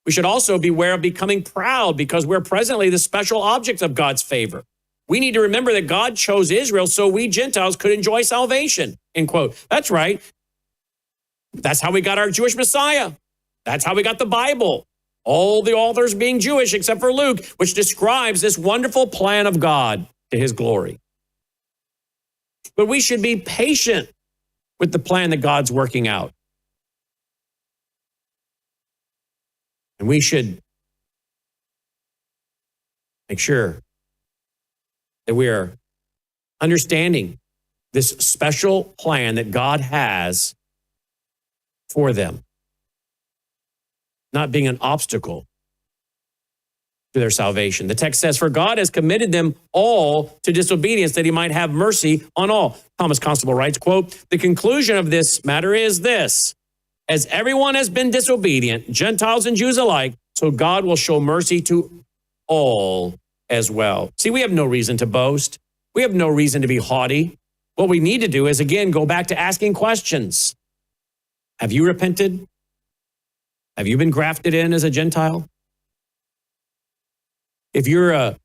We should also beware of becoming proud because we're presently the special object of God's favor. We need to remember that God chose Israel so we Gentiles could enjoy salvation, end quote. That's right. That's how we got our Jewish Messiah. That's how we got the Bible. All the authors being Jewish except for Luke, which describes this wonderful plan of God to his glory. But we should be patient with the plan that God's working out. And we should make sure that we are understanding this special plan that God has for them, not being an obstacle to their salvation. The text says, for God has committed them all to disobedience that he might have mercy on all. Thomas Constable writes, quote, the conclusion of this matter is this: as everyone has been disobedient, Gentiles and Jews alike, so God will show mercy to all as well. See, we have no reason to boast. We have no reason to be haughty. What we need to do is, again, go back to asking questions. Have you repented? Have you been grafted in as a Gentile? If you're a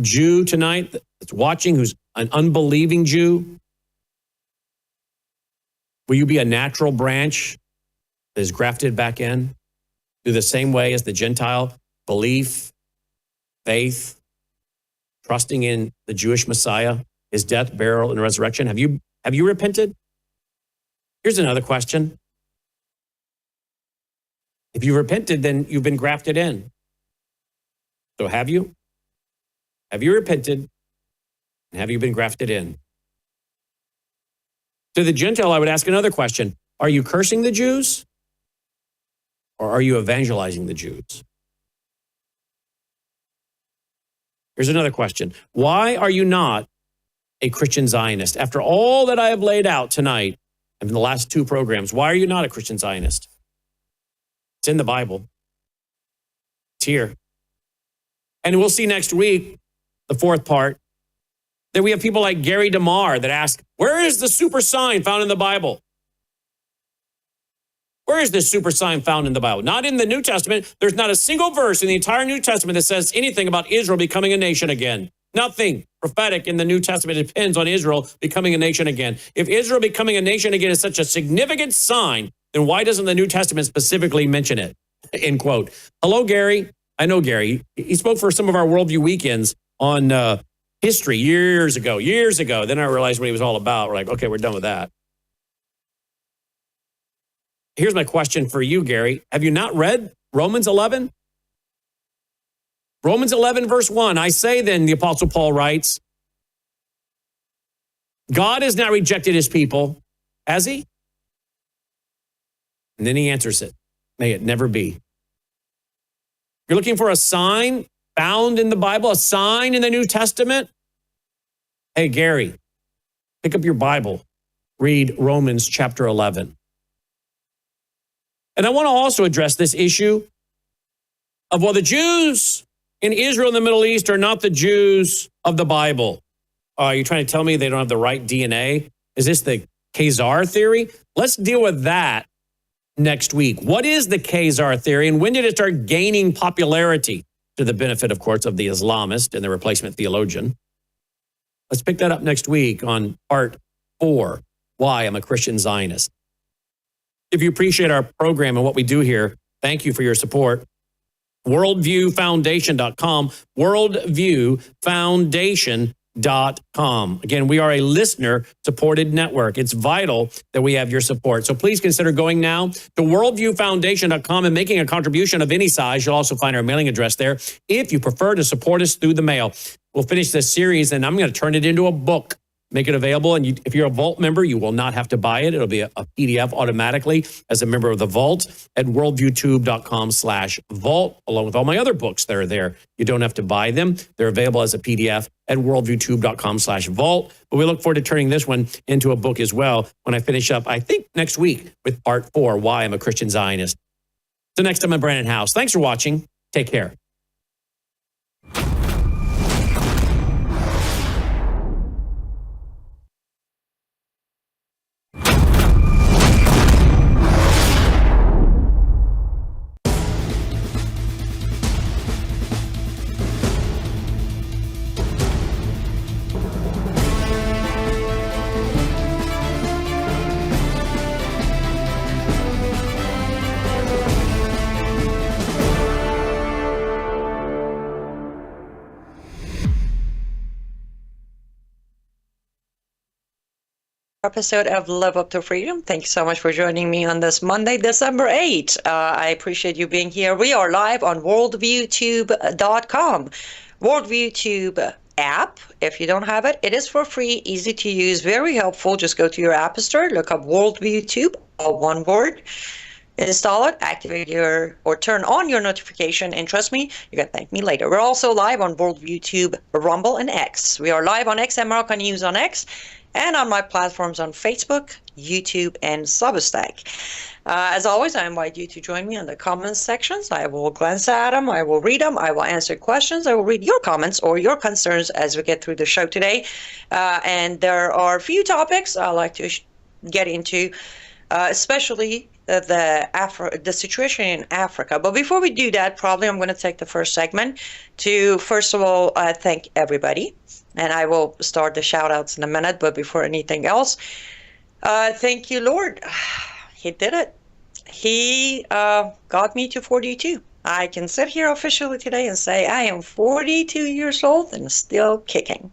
Jew tonight that's watching who's an unbelieving Jew, will you be a natural branch that is grafted back in through the same way as the Gentile? Belief, faith, trusting in the Jewish Messiah, his death, burial, and resurrection. Have you repented? Here's another question. If you repented, then you've been grafted in. So have you? Have you repented? And have you been grafted in? To the Gentile, I would ask another question. Are you cursing the Jews? Or are you evangelizing the Jews? Here's another question. Why are you not a Christian Zionist? After all that I have laid out tonight and in the last two programs, why are you not a Christian Zionist? It's in the Bible. It's here. And we'll see next week, the fourth part, that we have people like Gary DeMar that ask, where is the super sign found in the Bible? Where is this super sign found in the Bible? Not in the New Testament. There's not a single verse in the entire New Testament that says anything about Israel becoming a nation again. Nothing prophetic in the New Testament depends on Israel becoming a nation again. If Israel becoming a nation again is such a significant sign, then why doesn't the New Testament specifically mention it? End quote. Hello, Gary. I know Gary. He spoke for some of our Worldview weekends on history years ago. Then I realized what he was all about. We're like, okay, we're done with that. Here's my question for you, Gary. Have you not read Romans 11? Romans 11, verse 1. I say then, the Apostle Paul writes, God has not rejected his people, has he? And then he answers it. May it never be. You're looking for a sign found in the Bible, a sign in the New Testament? Hey, Gary, pick up your Bible. Read Romans chapter 11. And I want to also address this issue of, well, the Jews in Israel and the Middle East are not the Jews of the Bible. Are you trying to tell me they don't have the right DNA? Is this the Khazar theory? Let's deal with that next week. What is the Khazar theory and when did it start gaining popularity to the benefit, of course, of the Islamist and the replacement theologian? Let's pick that up next week on part 4, Why I'm a Christian Zionist. If you appreciate our program and what we do here, thank you for your support. Worldviewfoundation.com, worldviewfoundation.com. Again, we are a listener-supported network. It's vital that we have your support. So please consider going now to worldviewfoundation.com and making a contribution of any size. You'll also find our mailing address there if you prefer to support us through the mail. We'll finish this series, and I'm going to turn it into a book. Make it available. And if you're a Vault member, you will not have to buy it. It'll be a PDF automatically as a member of the Vault at worldviewtube.com/vault, along with all my other books that are there. You don't have to buy them. They're available as a PDF at worldviewtube.com/vault. But we look forward to turning this one into a book as well when I finish up, I think, next week with part 4, Why I'm a Christian Zionist. So next time, I'm Brandon House. Thanks for watching. Take care. episode of Live Up to Freedom. Thank you so much for joining me on this Monday, December 8th. I appreciate you being here. We are live on worldviewtube.com. Worldviewtube app, if you don't have it, it is for free, easy to use, very helpful. Just go to your app store, look up Worldviewtube, all one word. Install it, activate or turn on your notification, and trust me, you can thank me later. We're also live on WorldviewTube, Rumble, and X. We are live on X, American News on X, and on my platforms on Facebook, YouTube, and Substack. As always, I invite you to join me in the comments sections. I will glance at them, I will read them, I will answer questions, I will read your comments or your concerns as we get through the show today. And there are a few topics I like to get into, especially the situation in Africa. But before we do that, probably I'm going to take the first segment to, first of all, thank everybody. And I will start the shout outs in a minute. But before anything else, thank you, Lord. He did it. He got me to 42. I can sit here officially today and say I am 42 years old and still kicking.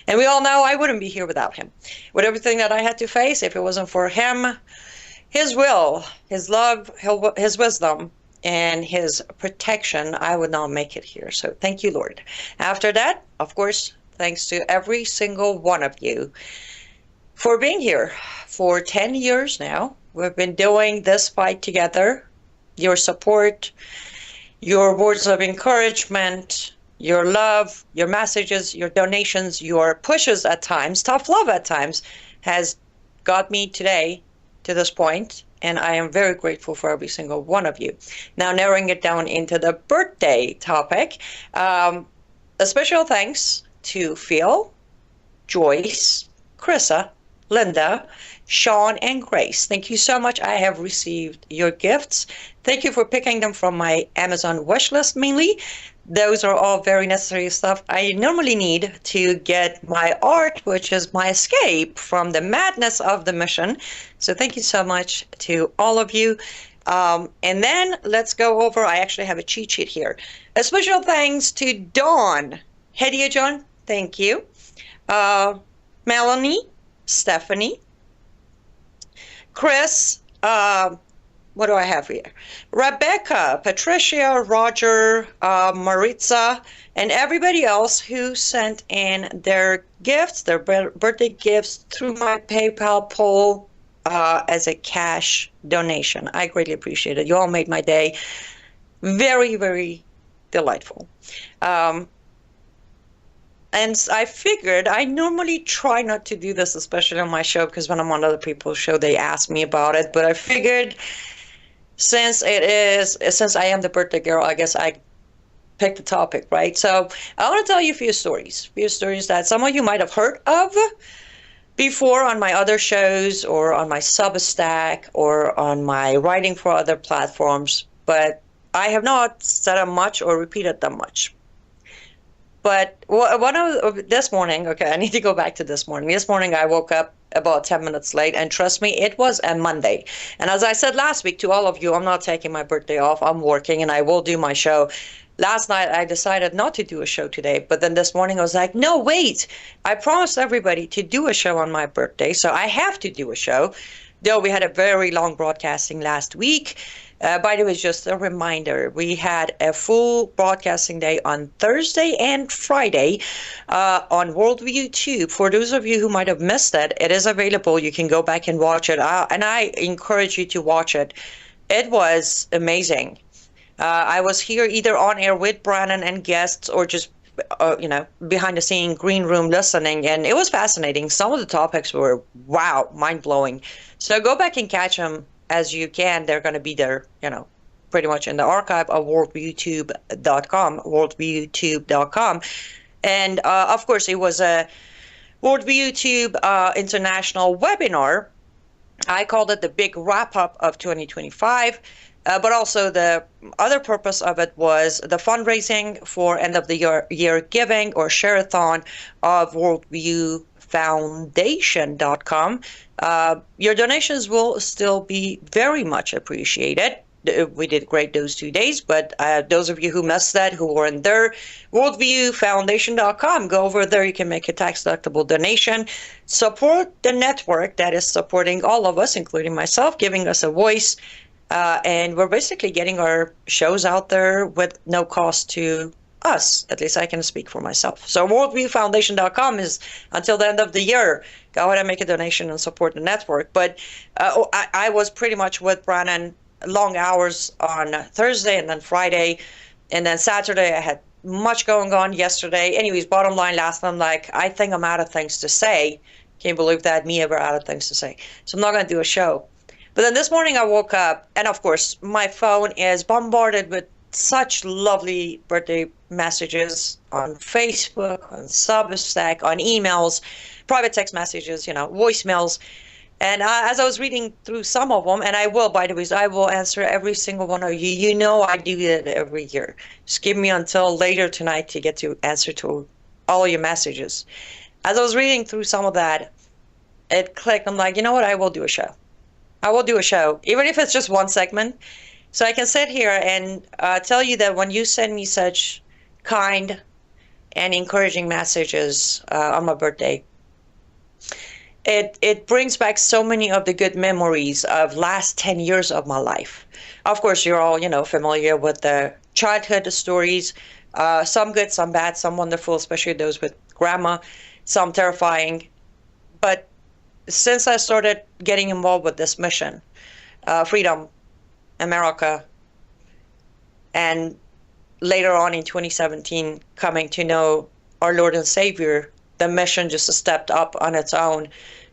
And we all know I wouldn't be here without him. With everything that I had to face, if it wasn't for him, his will, his love, his wisdom, and his protection, I would not make it here. So thank you, Lord. After that, of course, thanks to every single one of you for being here for 10 years now. We've been doing this fight together. Your support, your words of encouragement, your love, your messages, your donations, your pushes at times, tough love at times, has got me today to this point, and I am very grateful for every single one of you. Now, narrowing it down into the birthday topic, a special thanks to Phil, Joyce, Krissa, Linda, Sean, and Grace. Thank you so much. I have received your gifts. Thank you for picking them from my Amazon wish list mainly. Those are all very necessary stuff I normally need to get my art, which is my escape from the madness of the mission. So thank you so much to all of you. And then let's go over, I actually have a cheat sheet here. A special thanks to Dawn. Hediye John, thank you. Melanie, Stephanie, Chris, what do I have here? Rebecca, Patricia, Roger, Maritza, and everybody else who sent in their gifts, their birthday gifts through my PayPal poll as a cash donation. I greatly appreciate it. You all made my day very, very delightful. And I figured, I normally try not to do this, especially on my show, because when I'm on other people's show, they ask me about it. But I figured, since I am the birthday girl, I guess I picked the topic, right? So I want to tell you a few stories that some of you might have heard of before on my other shows or on my Substack or on my writing for other platforms, but I have not said them much or repeated them much. But this morning, okay, I need to go back to this morning. This morning I woke up about 10 minutes late, and trust me, it was a Monday. And as I said last week to all of you, I'm not taking my birthday off. I'm working, and I will do my show. Last night I decided not to do a show today, but then this morning I was like, no, wait, I promised everybody to do a show on my birthday, so I have to do a show. Though we had a very long broadcasting last week. By the way, just a reminder, we had a full broadcasting day on Thursday and Friday on WorldviewTube. For those of you who might have missed it, it is available. You can go back and watch it. And I encourage you to watch it. It was amazing. I was here either on air with Brandon and guests or just behind the scene green room listening, and it was fascinating. Some of the topics were, wow, mind-blowing. So go back and catch them as you can. They're going to be there, pretty much in the archive of worldviewtube.com. And of course, it was a WorldviewTube international webinar. I called it the big wrap-up of 2025. But also the other purpose of it was the fundraising for end of the year giving or share-a-thon of worldviewfoundation.com. Your donations will still be very much appreciated. we did great those 2 days. But those of you who missed that, who weren't there, worldviewfoundation.com. Go over there. You can make a tax-deductible donation. Support the network that is supporting all of us, including myself, giving us a voice. And we're basically getting our shows out there with no cost to us. At least I can speak for myself. So worldviewfoundation.com is until the end of the year. Go ahead and make a donation and support the network. But I was pretty much with Brannon long hours on Thursday and then Friday. And then Saturday I had much going on yesterday. Anyways, bottom line, last night I'm like, I think I'm out of things to say. Can't believe that, me ever out of things to say. So I'm not going to do a show. But then this morning I woke up, and of course my phone is bombarded with such lovely birthday messages on Facebook, on Substack, on emails, private text messages, voicemails. And as I was reading through some of them, and I will, by the way, I will answer every single one of you. You know I do that every year. Just give me until later tonight to get to answer to all your messages. As I was reading through some of that, it clicked. I'm like, you know what? I will do a show. I will do a show, even if it's just one segment. So I can sit here and tell you that when you send me such kind and encouraging messages on my birthday, it brings back so many of the good memories of last 10 years of my life. Of course, you're all, familiar with the childhood stories, some good, some bad, some wonderful, especially those with grandma, some terrifying. But since I started getting involved with this mission, Freedom, America, and later on in 2017, coming to know our Lord and Savior, the mission just stepped up on its own.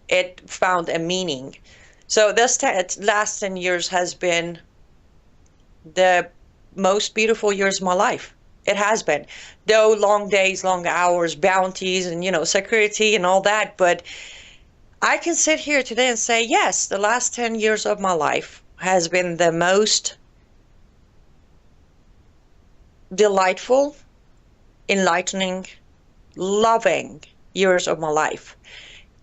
It found a meaning. So this last 10 years has been the most beautiful years of my life. It has been. Though long days, long hours, bounties, and, security and all that. But I can sit here today and say, yes, the last 10 years of my life has been the most delightful, enlightening, loving years of my life.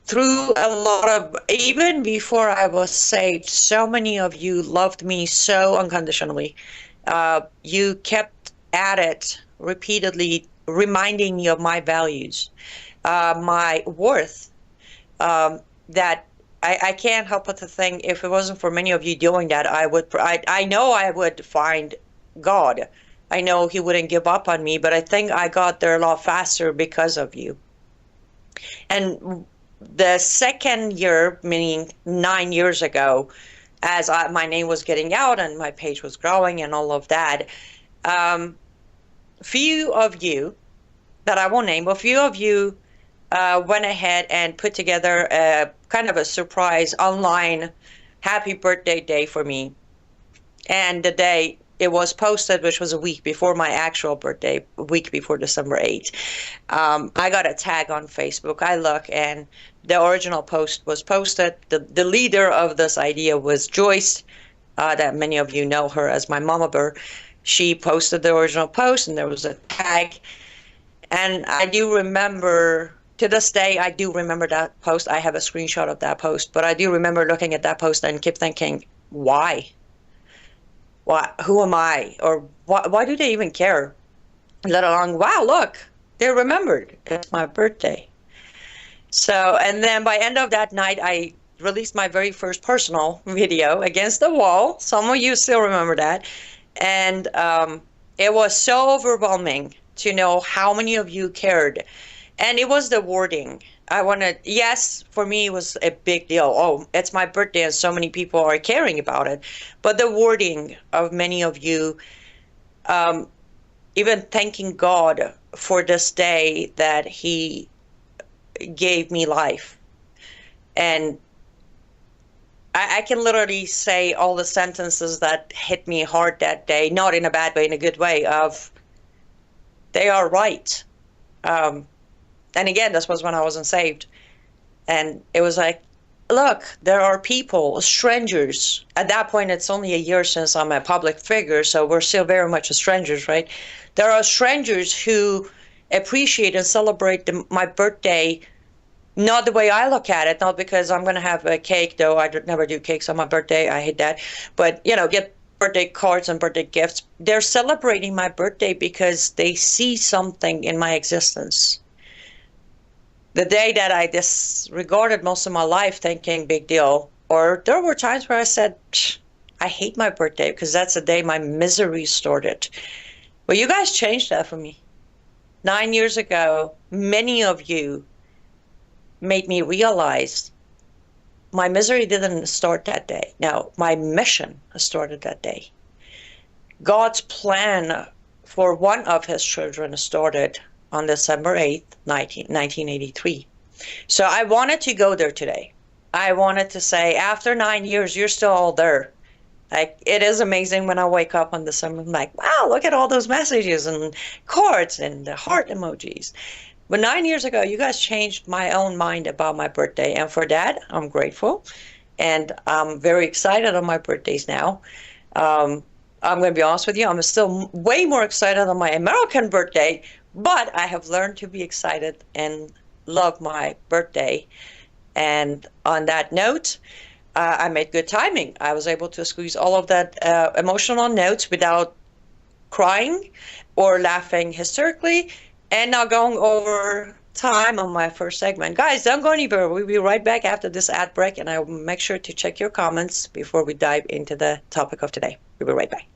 Through a lot of, even before I was saved, so many of you loved me so unconditionally. You kept at it repeatedly, reminding me of my values, my worth, that I can't help but to think if it wasn't for many of you doing that, I know I would find God. I know he wouldn't give up on me, but I think I got there a lot faster because of you. And the second year, meaning 9 years ago, as my name was getting out and my page was growing and all of that, few of you that I won't name, but few of you went ahead and put together a kind of a surprise online happy birthday day for me. And the day it was posted, which was a week before my actual birthday, a week before December 8th, I got a tag on Facebook. I look, and the original post was posted. The leader of this idea was Joyce, that many of you know her as my mama bear. She posted the original post, and there was a tag. And I do remember, to this day, I do remember that post. I have a screenshot of that post, but I do remember looking at that post and keep thinking, why? Why? Who am I? Or why do they even care? Let alone, wow, look, they remembered. It's my birthday. So, and then by end of that night, I released my very first personal video, Against the Wall. Some of you still remember that. And it was so overwhelming to know how many of you cared. And it was the wording. Yes, for me, it was a big deal. Oh, it's my birthday and so many people are caring about it. But the wording of many of you, even thanking God for this day that he gave me life. And I can literally say all the sentences that hit me hard that day, not in a bad way, in a good way, of they are right. And again, this was when I wasn't saved. And it was like, look, there are people, strangers. At that point, it's only a year since I'm a public figure, so we're still very much strangers, right? There are strangers who appreciate and celebrate my birthday, not the way I look at it, not because I'm going to have a cake, though I never do cakes on my birthday. I hate that. But, get birthday cards and birthday gifts. They're celebrating my birthday because they see something in my existence. The day that I disregarded most of my life thinking big deal, or there were times where I said, I hate my birthday because that's the day my misery started. Well, you guys changed that for me. 9 years ago, many of you made me realize my misery didn't start that day. No, my mission started that day. God's plan for one of his children started on December 8th, 1983. So I wanted to go there today. I wanted to say, after 9 years, you're still all there. Like, it is amazing when I wake up on December, I'm like, wow, look at all those messages and cards and the heart emojis. But 9 years ago, you guys changed my own mind about my birthday. And for that, I'm grateful. And I'm very excited on my birthdays now. I'm going to be honest with you, I'm still way more excited on my American birthday, but I have learned to be excited and love my birthday. And on that note, I made good timing. I was able to squeeze all of that emotional notes without crying or laughing hysterically, and now going over time on my first segment. Guys, don't go anywhere. We'll be right back after this ad break, and I will make sure to check your comments before we dive into the topic of today. We'll be right back.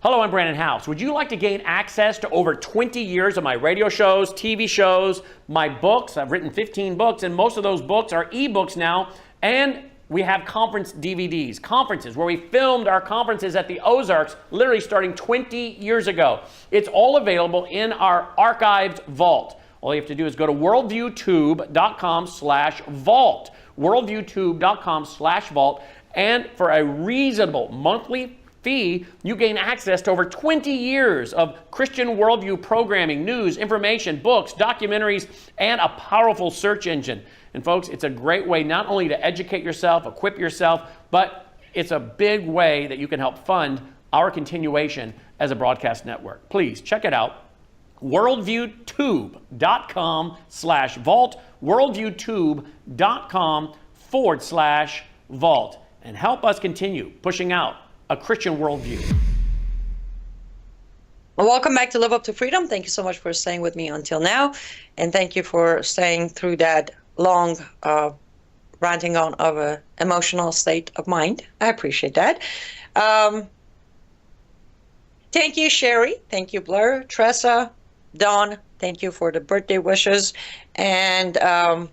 Hello, I'm Brandon House. Would you like to gain access to over 20 years of my radio shows, TV shows, my books? I've written 15 books, and most of those books are ebooks now. And we have conference DVDs, conferences where we filmed our conferences at the Ozarks, literally starting 20 years ago. It's all available in our archived vault. All you have to do is go to worldviewtube.com/vault, worldviewtube.com/vault, and for a reasonable monthly fee, you gain access to over 20 years of Christian worldview programming, news, information, books, documentaries, and a powerful search engine. And folks, it's a great way not only to educate yourself, equip yourself, but it's a big way that you can help fund our continuation as a broadcast network. Please check it out. worldviewtube.com/vault, worldviewtube.com/vault, and help us continue pushing out a Christian worldview. Well, welcome back to Live Up to Freedom. Thank you so much for staying with me until now. And thank you for staying through that long ranting on of an emotional state of mind. I appreciate that. Thank you, Sherry. Thank you, Blair, Tressa, Dawn. Thank you for the birthday wishes. And, Colin,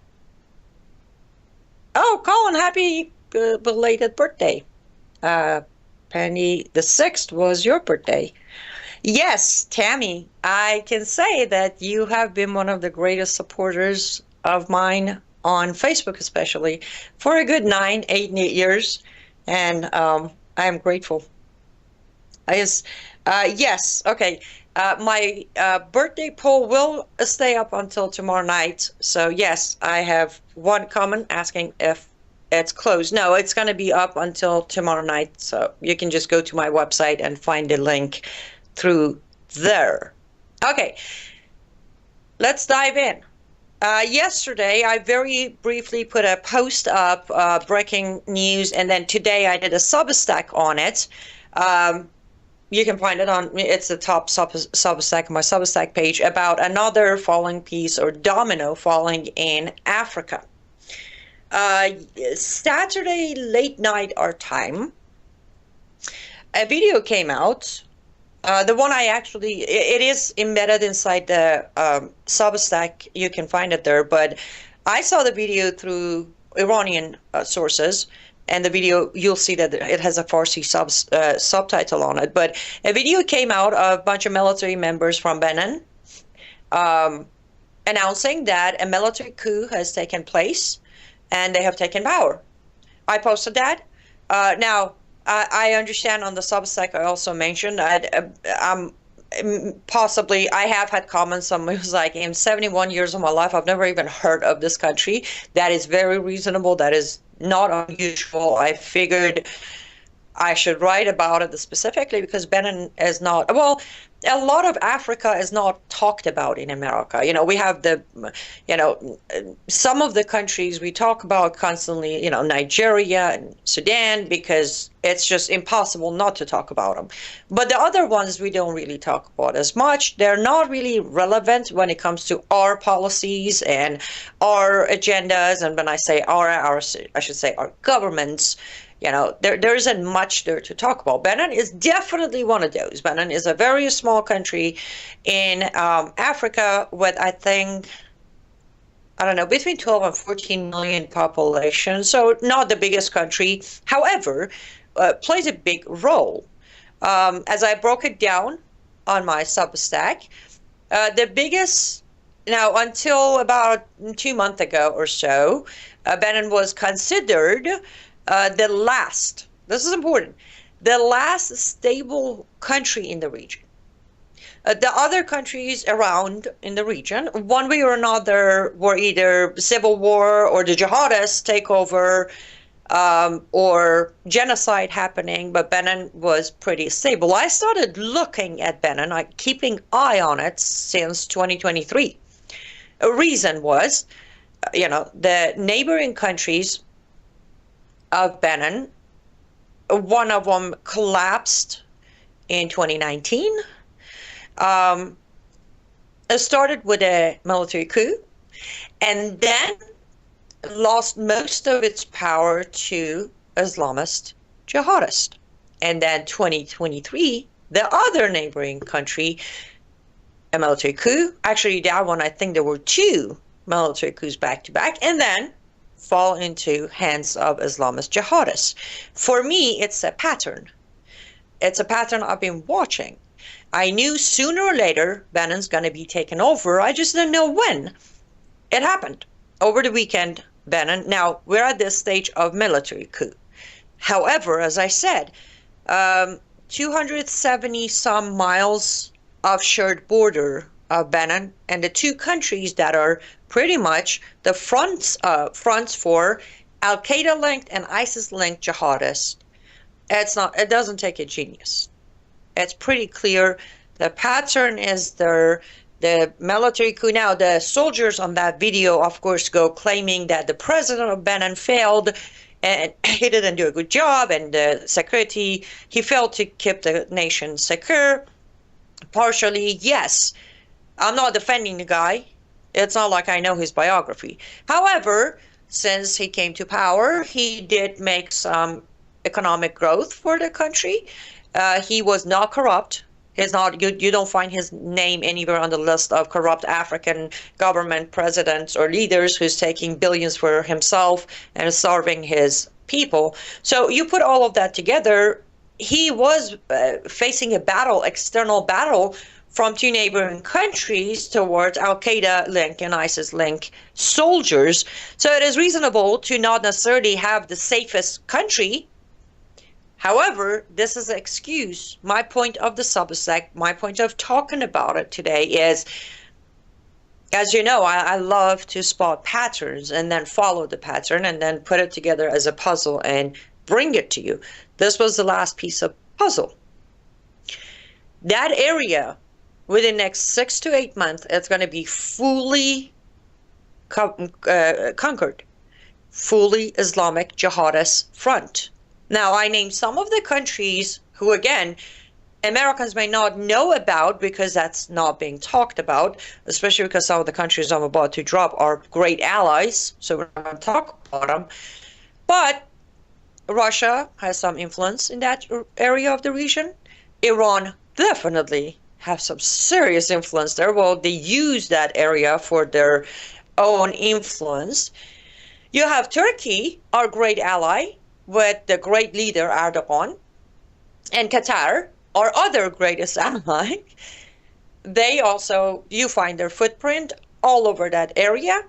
happy belated birthday. Penny the 6th was your birthday. Yes, Tammy, I can say that you have been one of the greatest supporters of mine on Facebook, especially for a good 8 years. And I am grateful. Yes, okay. My birthday poll will stay up until tomorrow night. So yes, I have one comment asking if it's closed. No, it's going to be up until tomorrow night. So you can just go to my website and find the link through there. Okay, let's dive in. Yesterday, I very briefly put a post up, breaking news, and then today I did a Substack on it. You can find it on, it's the top Substack, my Substack page, about another falling piece or domino falling in Africa. Saturday late night our time, a video came out. The one it is embedded inside the Substack. You can find it there, but I saw the video through Iranian sources, and the video, you'll see that it has a Farsi subtitle on it. But a video came out of a bunch of military members from Benin announcing that a military coup has taken place and they have taken power. I posted that. Now, I understand on the Substack I also mentioned that possibly I have had comments. Someone was like, in 71 years of my life, I've never even heard of this country. That is very reasonable. That is not unusual. I figured I should write about it specifically because Benin is not, well, a lot of Africa is not talked about in America. We have some of the countries we talk about constantly, Nigeria and Sudan, because it's just impossible not to talk about them. But the other ones we don't really talk about as much. They're not really relevant when it comes to our policies and our agendas. And when I say I should say our governments. There isn't much there to talk about. Benin is definitely one of those. Benin is a very small country in Africa with, I think, I don't know, between 12 and 14 million population. So not the biggest country. However, plays a big role. As I broke it down on my Substack, the biggest, now until about 2 months ago or so, Benin was considered the last, this is important, the last stable country in the region. The other countries around in the region, one way or another, were either civil war or the jihadists take over or genocide happening, but Benin was pretty stable. I started looking at Benin, keeping eye on it since 2023. A reason was, the neighboring countries of Benin, one of them collapsed in 2019. It started with a military coup and then lost most of its power to Islamist jihadists. And then 2023, the other neighboring country, a military coup. Actually, that one, I think there were 2 military coups back to back, and then fall into hands of Islamist jihadists. For me, it's a pattern. It's a pattern I've been watching. I knew sooner or later Benin's going to be taken over. I just didn't know when. It happened over the weekend, Benin. Now, we're at this stage of military coup. However, as I said, 270 some miles of shared border of Benin and the 2 countries that are pretty much the fronts for Al-Qaeda linked and ISIS linked jihadists. It doesn't take a genius. It's pretty clear. The pattern is the military coup. Now, the soldiers on that video, of course, go claiming that the president of Benin failed and he didn't do a good job, and the security, he failed to keep the nation secure. Partially, yes. I'm not defending the guy. It's not like I know his biography. However, since he came to power, he did make some economic growth for the country. He was not corrupt. He's not, you don't find his name anywhere on the list of corrupt African government presidents or leaders who's taking billions for himself and starving his people. So you put all of that together, he was facing a battle, external battle, from 2 neighboring countries towards Al-Qaeda link and ISIS link soldiers. So it is reasonable to not necessarily have the safest country. However, this is an excuse. My point of the Substack, my point of talking about it today is, as you know, I love to spot patterns and then follow the pattern and then put it together as a puzzle and bring it to you. This was the last piece of puzzle. That area, within the next 6 to 8 months, it's going to be fully conquered. Fully Islamic jihadist front. Now, I named some of the countries who, again, Americans may not know about because that's not being talked about, especially because some of the countries I'm about to drop are great allies, so we're not going to talk about them. But Russia has some influence in that area of the region. Iran definitely have some serious influence there. Well, they use that area for their own influence. You have Turkey, our great ally, with the great leader Erdogan, and Qatar, our other greatest ally. They also, you find their footprint all over that area.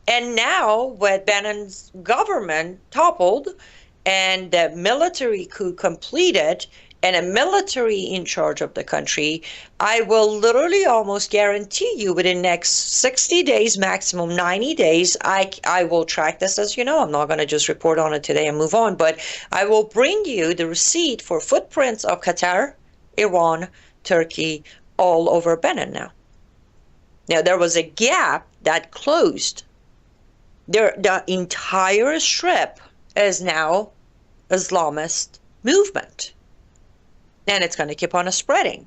And now with Benin's government toppled and the military coup completed, and a military in charge of the country, I will literally almost guarantee you within the next 60 days, maximum 90 days, I will track this. As you know, I'm not going to just report on it today and move on, but I will bring you the receipt for footprints of Qatar, Iran, Turkey, all over Benin now. Now, there was a gap that closed. The entire strip is now Islamist movement. And it's going to keep on spreading.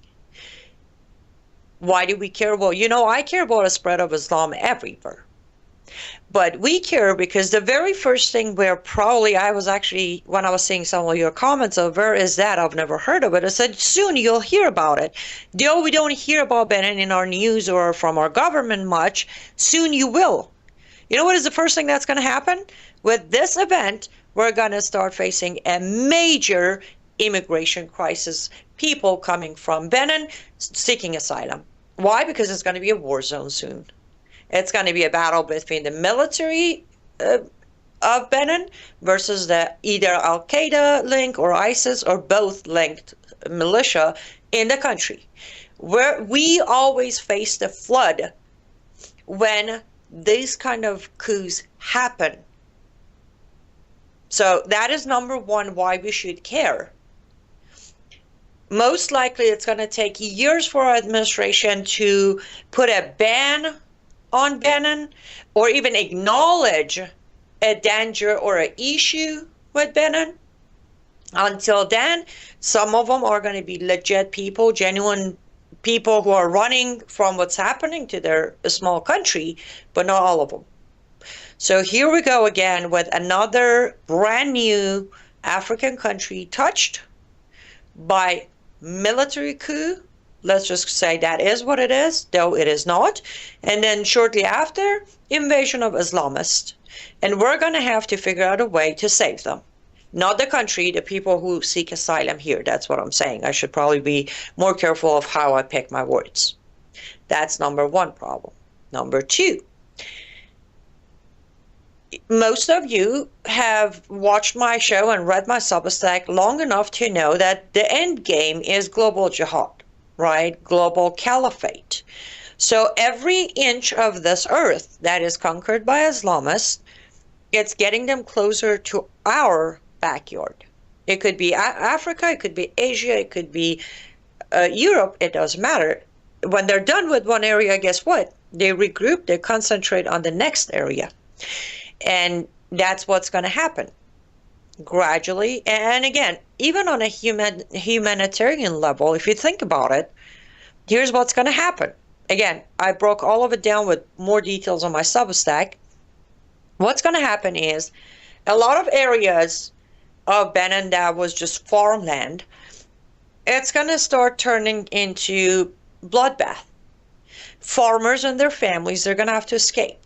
Why do we care? Well, you know, I care about the spread of Islam everywhere. But we care because the very first thing where probably I was actually, when I was seeing some of your comments of where is that, I've never heard of it, I said, soon you'll hear about it. Though we don't hear about Benin in our news or from our government much, soon you will. You know what is the first thing that's going to happen? With this event, we're going to start facing a major immigration crisis. People coming from Benin seeking asylum. Why? Because it's going to be a war zone soon. It's going to be a battle between the military of Benin versus the either Al-Qaeda link or ISIS or both linked militia in the country. Where we always face the flood when these kind of coups happen. So that is number one why we should care. Most likely it's going to take years for our administration to put a ban on Benin or even acknowledge a danger or an issue with Benin. Until then, some of them are going to be legit people, genuine people who are running from what's happening to their small country, but not all of them. So here we go again with another brand new African country touched by military coup. Let's just say that is what it is, though it is not. And then shortly after, invasion of Islamists. And we're going to have to figure out a way to save them. Not the country, the people who seek asylum here. That's what I'm saying. I should probably be more careful of how I pick my words. That's number one problem. Number two, most of you have watched my show and read my Substack long enough to know that the end game is global jihad, right? Global caliphate. So every inch of this earth that is conquered by Islamists, it's getting them closer to our backyard. It could be Africa, it could be Asia, it could be Europe, it doesn't matter. When they're done with one area, guess what? They regroup, they concentrate on the next area. And that's what's going to happen gradually. And again, even on a humanitarian level, if you think about it, here's what's going to happen. Again, I broke all of it down with more details on my Substack. What's going to happen is a lot of areas of Benin that was just farmland, it's going to start turning into bloodbath. Farmers and their families, they're going to have to escape.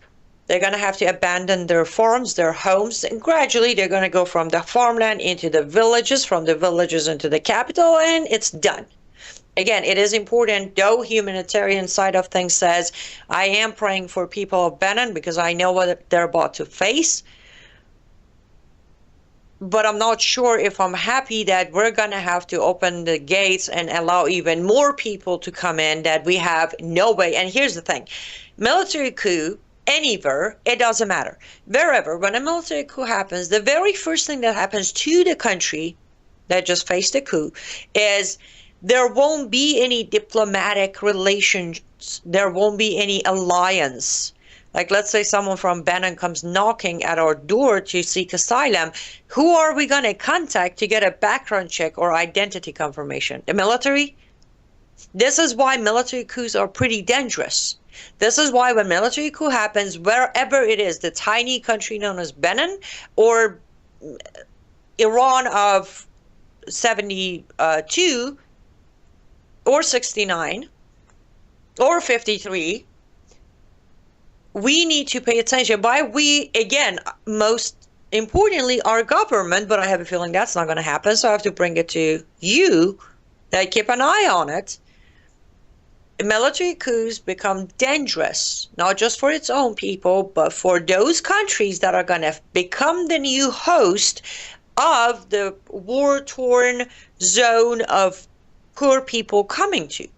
They're going to have to abandon their farms, their homes, and gradually they're going to go from the farmland into the villages, from the villages into the capital, and it's done. Again, it is important, though humanitarian side of things says, I am praying for people of Benin because I know what they're about to face. But I'm not sure if I'm happy that we're going to have to open the gates and allow even more people to come in that we have no way. And here's the thing, military coup, anywhere, it doesn't matter. Wherever, when a military coup happens, the very first thing that happens to the country that just faced a coup is there won't be any diplomatic relations. There won't be any alliance. Like, let's say someone from Benin comes knocking at our door to seek asylum. Who are we going to contact to get a background check or identity confirmation? The military? This is why military coups are pretty dangerous. This is why when military coup happens, wherever it is, the tiny country known as Benin or Iran of 72 or 69 or 53, we need to pay attention. By we, again, most importantly, our government, but I have a feeling that's not going to happen, so I have to bring it to you, that keep an eye on it. Military coups become dangerous, not just for its own people, but for those countries that are going to become the new host of the war-torn zone of poor people coming to.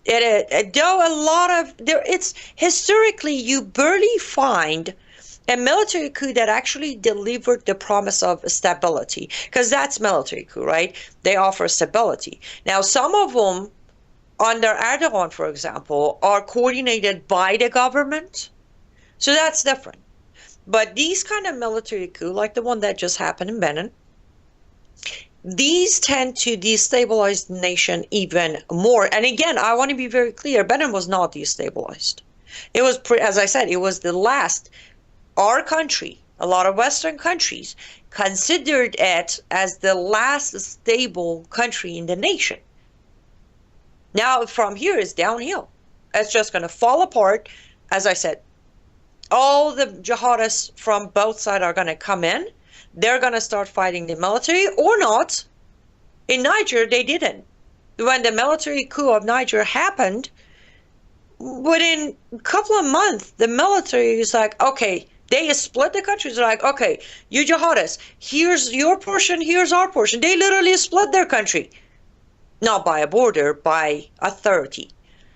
Though a lot of it's historically, you barely find a military coup that actually delivered the promise of stability, because that's military coup, right? They offer stability. Now, some of them under Erdogan, for example, are coordinated by the government, so that's different. But these kind of military coup, like the one that just happened in Benin, these tend to destabilize the nation even more. And again, I want to be very clear, Benin was not destabilized. It was, as I said, it was the last. Our country, a lot of Western countries, considered it as the last stable country in the nation. Now, from here, it's downhill. It's just going to fall apart. As I said, all the jihadists from both sides are going to come in. They're going to start fighting the military or not. In Niger, they didn't. When the military coup of Niger happened, within a couple of months, the military is like, okay, they split the countries. They're like, okay, you jihadists, here's your portion, here's our portion. They literally split their country. Not by a border, by authority.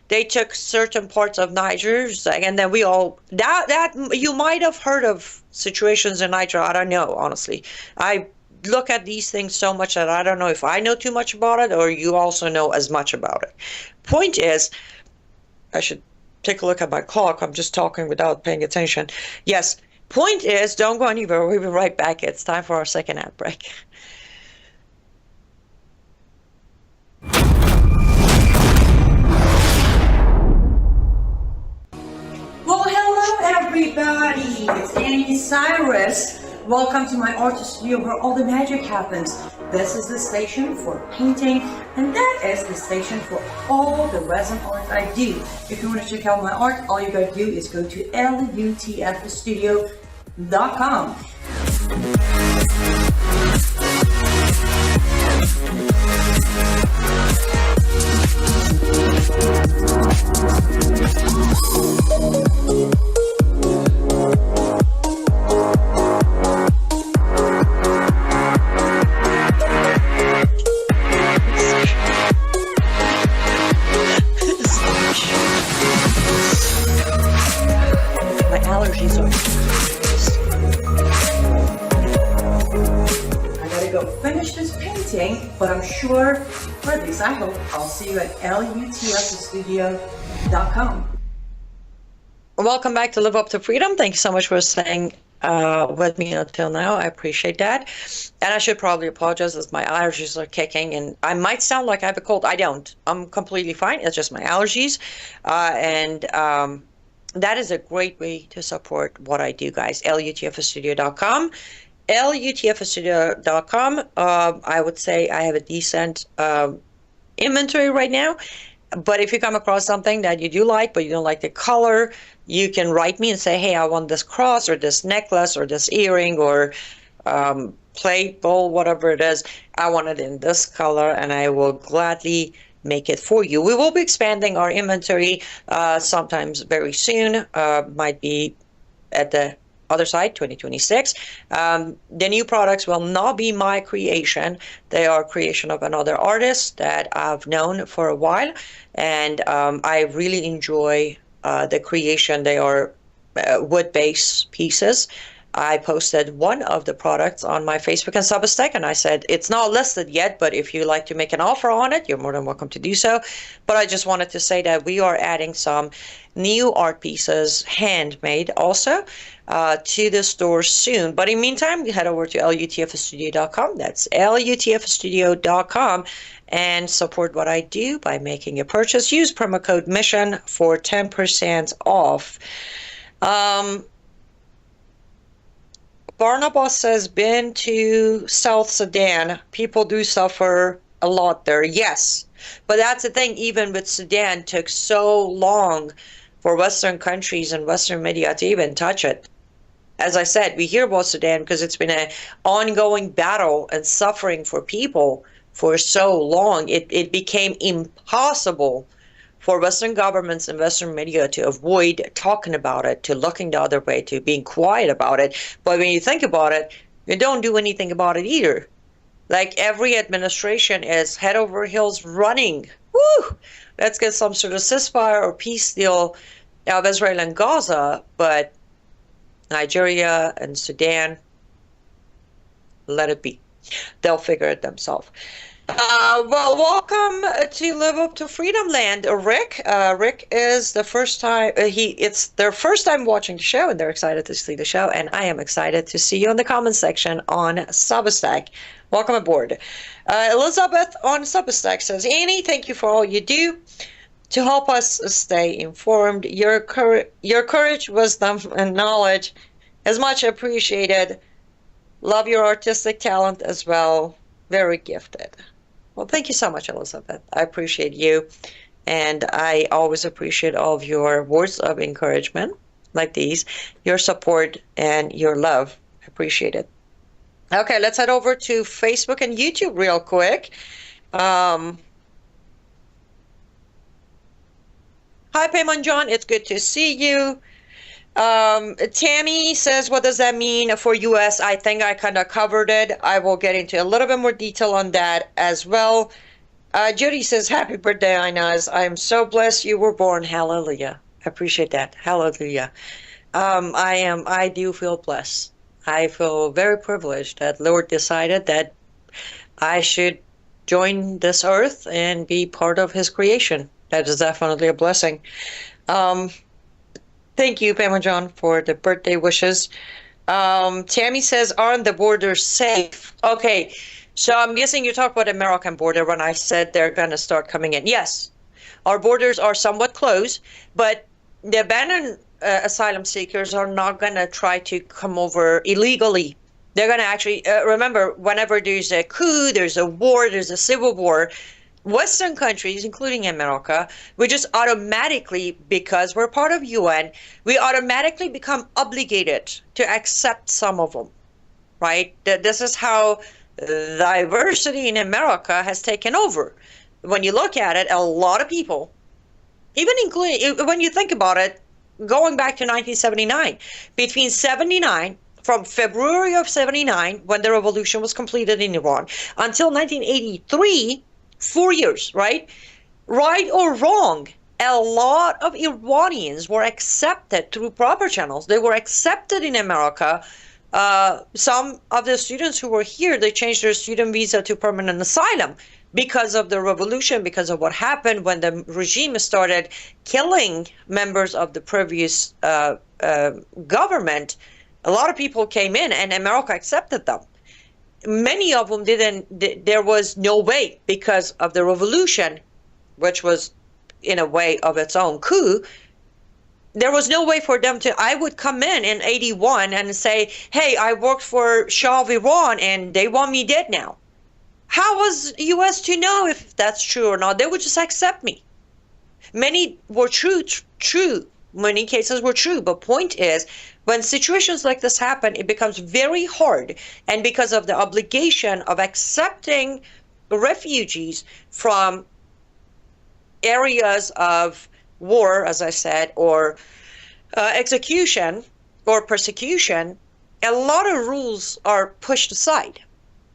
They took certain parts of Niger, and then we all, that you might have heard of situations in Niger. I don't know, honestly. I look at these things so much that I don't know if I know too much about it or you also know as much about it. Point is, I should take a look at my clock. I'm just talking without paying attention. Yes, point is, don't go anywhere. We'll be right back. It's time for our second ad break. Well, hello everybody, it's Annie Cyrus. Welcome to my art studio where all the magic happens. This is the station for painting, and that is the station for all the resin art I do. If you want to check out my art, all you gotta do is go to lutfstudio.com. My allergies are. I gotta go finish this painting, but I'm sure, or at least I hope, I'll see you at lutfstudio.com. Welcome back to Live Up to Freedom. Thank you so much for staying with me until now. I appreciate that. And I should probably apologize as my allergies are kicking and I might sound like I have a cold. I don't. I'm completely fine. It's just my allergies. And that is a great way to support what I do, guys. lutfstudio.com. lutfstudio.com. I would say I have a decent inventory right now. But if you come across something that you do like, but you don't like the color, you can write me and say, hey, I want this cross or this necklace or this earring or plate, bowl, whatever it is. I want it in this color, and I will gladly make it for you. We will be expanding our inventory sometimes very soon. Might be at the other side, 2026. The new products will not be my creation. They are creation of another artist that I've known for a while, and I really enjoy the creation. They are wood-based pieces. I posted one of the products on my Facebook and Substack, and I said, it's not listed yet, but if you like to make an offer on it, you're more than welcome to do so. But I just wanted to say that we are adding some new art pieces, handmade also, to the store soon. But in the meantime, head over to lutfstudio.com. That's lutfstudio.com, and support what I do by making a purchase. Use promo code MISSION for 10% off. Barnabas says, been to South Sudan. People do suffer a lot there. Yes, but that's the thing. Even with Sudan, it took so long for Western countries and Western media to even touch it. As I said, we hear about Sudan because it's been an ongoing battle and suffering for people for so long. It became impossible for Western governments and Western media to avoid talking about it, to looking the other way, to being quiet about it. But when you think about it, You don't do anything about it either. Like every administration is head over heels running. Woo! Let's get some sort of ceasefire or peace deal of Israel and Gaza, but Nigeria and Sudan, let it be. They'll figure it themselves. Well, welcome to Live Up to Freedom Land, Rick. Rick is the first time it's their first time watching the show, and they're excited to see the show. And I am excited to see you in the comment section on Substack. Welcome aboard. Elizabeth on Substack says, Annie, thank you for all you do to help us stay informed. Your courage, wisdom, and knowledge is much appreciated. Love your artistic talent as well. Very gifted. Well, thank you so much, Elizabeth. I appreciate you. And I always appreciate all of your words of encouragement like these, your support and your love. I appreciate it. Okay, let's head over to Facebook and YouTube real quick. Hi, Paymon John. It's good to see you. Tammy says, what does that mean for US? I think I kind of covered it. I will get into a little bit more detail on that as well. Judy says, happy birthday, Inez. I am so blessed you were born. Hallelujah. I appreciate that. Hallelujah. I do feel blessed. I feel very privileged that Lord decided that I should join this earth and be part of his creation. That is definitely a blessing. Thank you, Pamela John, for the birthday wishes. Tammy says, aren't the borders safe? Okay, so I'm guessing you talk about the American border when I said they're going to start coming in. Yes, our borders are somewhat closed, but the Benin asylum seekers are not going to try to come over illegally. They're going to actually, remember, whenever there's a coup, there's a war, there's a civil war, Western countries, including America, we just automatically, because we're part of UN, we automatically become obligated to accept some of them, right? This is how diversity in America has taken over. When you look at it, a lot of people, even including, when you think about it, going back to 1979, between 79, from February of 79, when the revolution was completed in Iran, until 1983, 4 years, right? Right or wrong, a lot of Iranians were accepted through proper channels. They were accepted in America. Some of the students who were here, they changed their student visa to permanent asylum because of the revolution, because of what happened when the regime started killing members of the previous government. A lot of people came in and America accepted them. Many of them didn't, there was no way because of the revolution, which was in a way of its own coup. There was no way for them to, I would come in 81 and say, hey, I worked for Shah of Iran and they want me dead now. How was US to know if that's true or not? They would just accept me. Many were true. Many cases were true, but point is, when situations like this happen, it becomes very hard. And because of the obligation of accepting refugees from areas of war, as I said, or execution or persecution, a lot of rules are pushed aside.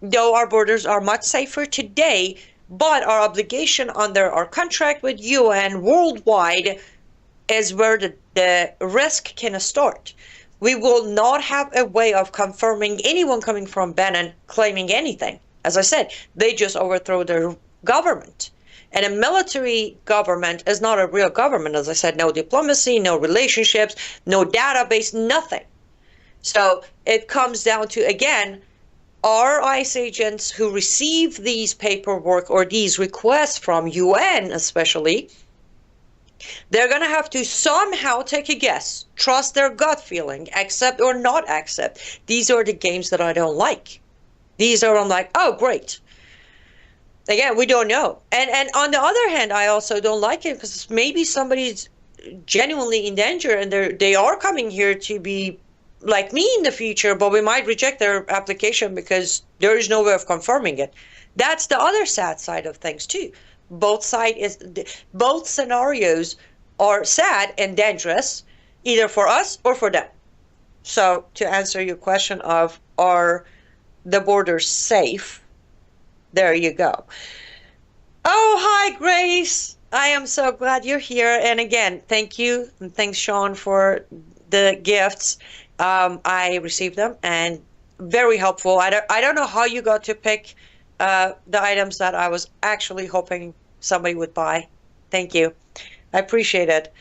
Though our borders are much safer today, but our obligation under our contract with UN worldwide is where the risk can start. We will not have a way of confirming anyone coming from Benin claiming anything. As I said, they just overthrow their government. And a military government is not a real government. As I said, no diplomacy, no relationships, no database, nothing. So it comes down to, again, our ICE agents who receive these paperwork or these requests from UN especially, they're going to have to somehow take a guess, trust their gut feeling, accept or not accept. These are the games that I don't like. These are, I'm like, oh, great. Again, we don't know. And on the other hand, I also don't like it because maybe somebody's genuinely in danger and they are coming here to be like me in the future, but we might reject their application because there is no way of confirming it. That's the other sad side of things too. Both scenarios are sad and dangerous, either for us or for them. So to answer your question of are the borders safe. There you go. Oh, hi, Grace. I am so glad you're here. And again, thank you. And thanks, Sean, for the gifts. I received them and very helpful. I don't know how you got to pick the items that I was actually hoping somebody would buy. Thank you. I appreciate it.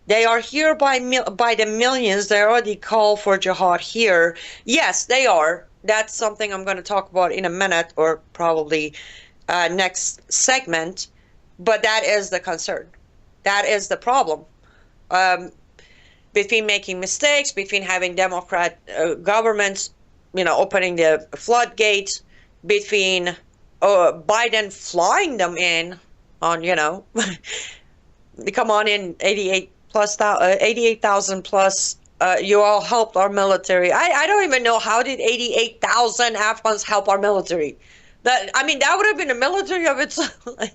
They are here by the millions. They already call for jihad here. Yes, they are. That's something I'm going to talk about in a minute, or probably next segment. But that is the concern. That is the problem. Between making mistakes, between having Democrat governments, opening the floodgates, between Biden flying them in on, come on in, 88,000 plus. You all helped our military. I don't even know, how did 88,000 Afghans help our military? That would have been a military of its own.